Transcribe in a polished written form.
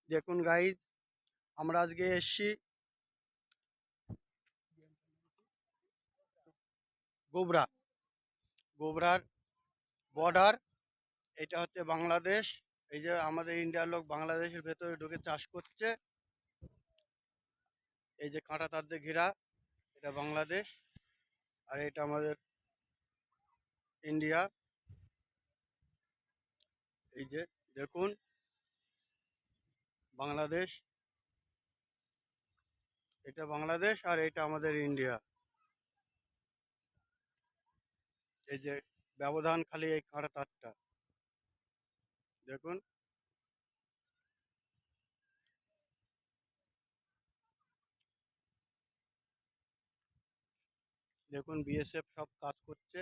দেখুন গাইজ, আমরা আজকে এসছি গোবরা। গোবরার বর্ডার। এটা হচ্ছে বাংলাদেশ। এই যে আমাদের ইন্ডিয়ার লোক বাংলাদেশের ভেতরে ঢুকে চাষ করছে। এই যে কাঁটা তার দিয়ে ঘেরা, এটা বাংলাদেশ। আর এটা আমাদের ইন্ডিয়া। এই যে দেখুন, বাংলাদেশ, এটা বাংলাদেশ আর এটা আমাদের ইন্ডিয়া। এই যে ব্যবধান খালি এই কাঁটা তারটা, দেখুন। দেখুন বিএসএফ সব কাজ করছে।